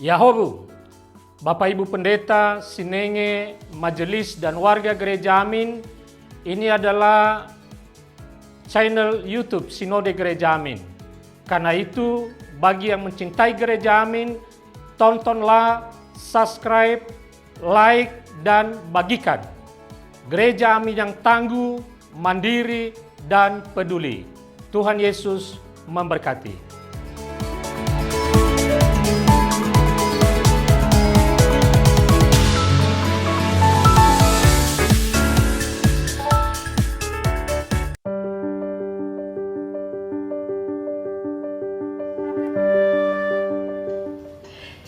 Yahobu, Bapak Ibu Pendeta, Sinenge, Majelis dan warga Gereja Amin, ini adalah channel YouTube Sinode Gereja Amin. Karena itu, bagi yang mencintai Gereja Amin, tontonlah, subscribe, like, dan bagikan. Gereja Amin yang tangguh, mandiri, dan peduli. Tuhan Yesus memberkati.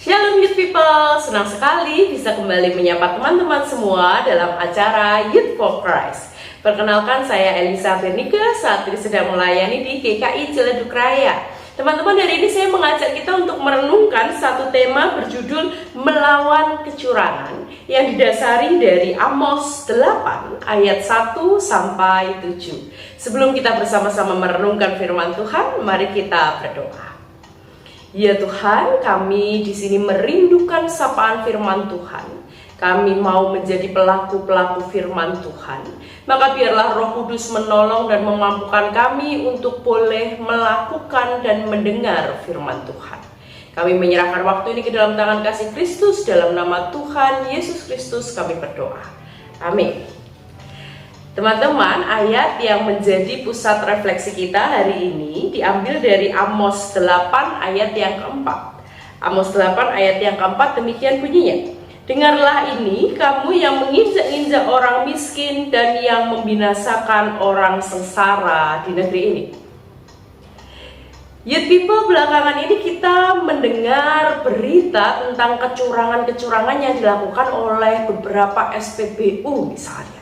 Shalom Youth People, senang sekali bisa kembali menyapa teman-teman semua dalam acara Youth for Christ. Perkenalkan, saya Elisa Bernika, saat ini sedang melayani di GKI Ciledug Raya. Teman-teman, hari ini saya mengajak kita untuk merenungkan satu tema berjudul Melawan Kecurangan yang didasari dari Amos 8 ayat 1 sampai 7. Sebelum kita bersama-sama merenungkan firman Tuhan, mari kita berdoa. Ya Tuhan, kami di sini merindukan sapaan firman Tuhan. Kami mau menjadi pelaku-pelaku firman Tuhan. Maka biarlah Roh Kudus menolong dan memampukan kami untuk boleh melakukan dan mendengar firman Tuhan. Kami menyerahkan waktu ini ke dalam tangan kasih Kristus. Dalam nama Tuhan Yesus Kristus kami berdoa. Amin. Teman-teman, ayat yang menjadi pusat refleksi kita hari ini diambil dari Amos 8 ayat yang keempat. Amos 8 ayat yang keempat demikian bunyinya. Dengarlah ini, kamu yang menginjak-injak orang miskin dan yang membinasakan orang sengsara di negeri ini. Youth People, belakangan ini kita mendengar berita tentang kecurangan-kecurangan yang dilakukan oleh beberapa SPBU misalnya.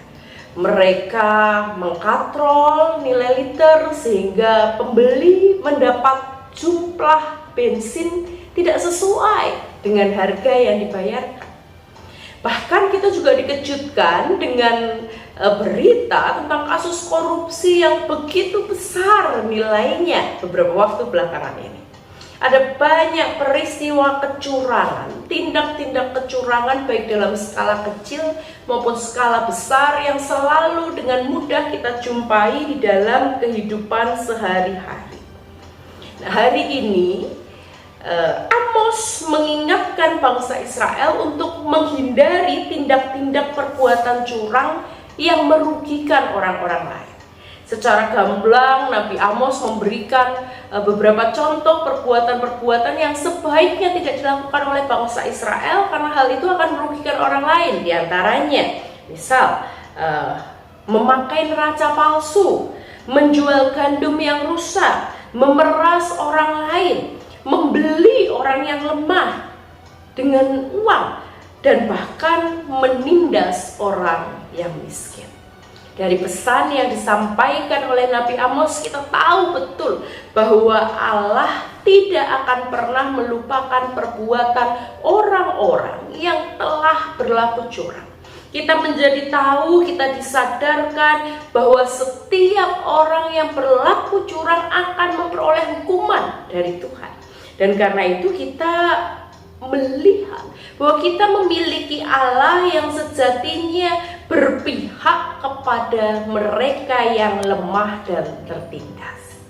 Mereka mengkatrol nilai liter sehingga pembeli mendapat jumlah bensin tidak sesuai dengan harga yang dibayarkan. Bahkan kita juga dikejutkan dengan berita tentang kasus korupsi yang begitu besar nilainya beberapa waktu belakangan ini. Ada banyak peristiwa kecurangan, tindak-tindak kecurangan baik dalam skala kecil maupun skala besar yang selalu dengan mudah kita jumpai di dalam kehidupan sehari-hari. Nah, hari ini Amos mengingatkan bangsa Israel untuk menghindari tindak-tindak perbuatan curang yang merugikan orang-orang lain. Secara gamblang, Nabi Amos memberikan beberapa contoh perbuatan-perbuatan yang sebaiknya tidak dilakukan oleh bangsa Israel karena hal itu akan merugikan orang lain. Di antaranya, misal memakai neraca palsu, menjual gandum yang rusak, memeras orang lain, membeli orang yang lemah dengan uang, dan bahkan menindas orang yang miskin. Dari pesan yang disampaikan oleh Nabi Amos, kita tahu betul bahwa Allah tidak akan pernah melupakan perbuatan orang-orang yang telah berlaku curang. Kita menjadi tahu, kita disadarkan bahwa setiap orang yang berlaku curang akan memperoleh hukuman dari Tuhan. Dan karena itu kita melihat bahwa kita memiliki Allah yang sejatinya berpihak kepada mereka yang lemah dan tertindas.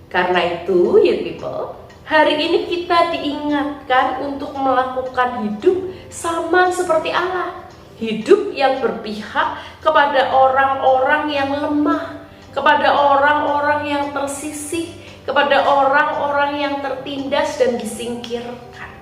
Karena itu, Youth People, hari ini kita diingatkan untuk melakukan hidup sama seperti Allah. Hidup yang berpihak kepada orang-orang yang lemah, kepada orang-orang yang tersisih, kepada orang-orang yang tertindas dan disingkirkan.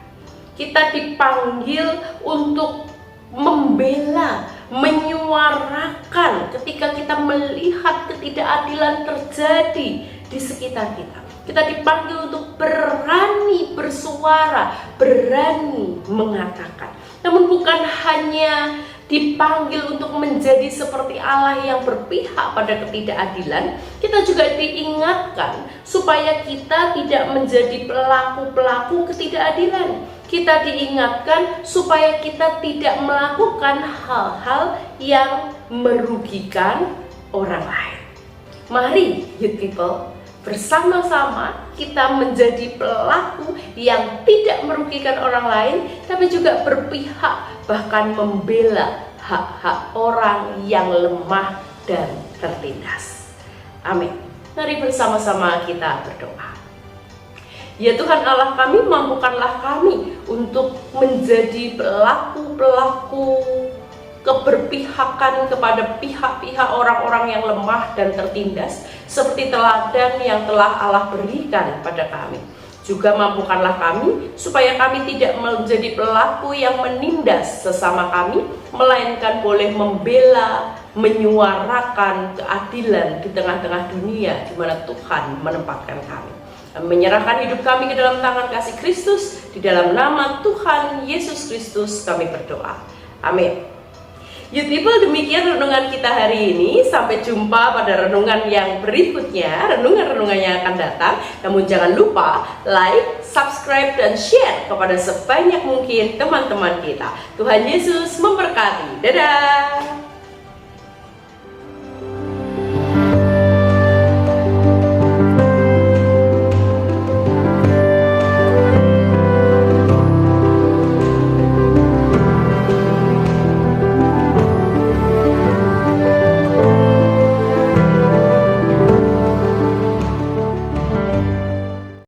Kita dipanggil untuk membela, menyuarakan ketika kita melihat ketidakadilan terjadi di sekitar kita. Kita dipanggil untuk berani bersuara, berani mengatakan. Namun bukan hanya dipanggil untuk menjadi seperti Allah yang berpihak pada ketidakadilan, kita juga diingatkan supaya kita tidak menjadi pelaku-pelaku ketidakadilan. Kita diingatkan supaya kita tidak melakukan hal-hal yang merugikan orang lain. Mari, Youth People, bersama-sama kita menjadi pelaku yang tidak merugikan orang lain, tapi juga berpihak, bahkan membela hak-hak orang yang lemah dan tertindas. Amin. Mari bersama-sama kita berdoa. Ya Tuhan Allah kami, mampukanlah kami untuk menjadi pelaku-pelaku keberpihakan kepada pihak-pihak orang-orang yang lemah dan tertindas, seperti teladan yang telah Allah berikan pada kami. Juga mampukanlah kami supaya kami tidak menjadi pelaku yang menindas sesama kami, melainkan boleh membela, menyuarakan keadilan di tengah-tengah dunia di mana Tuhan menempatkan kami. Menyerahkan hidup kami ke dalam tangan kasih Kristus, di dalam nama Tuhan Yesus Kristus kami berdoa. Amin. Youth People, demikian renungan kita hari ini. Sampai jumpa pada renungan yang berikutnya, renungan-renungan yang akan datang. Namun jangan lupa like, subscribe, dan share kepada sebanyak mungkin teman-teman kita. Tuhan Yesus memberkati. Dadah.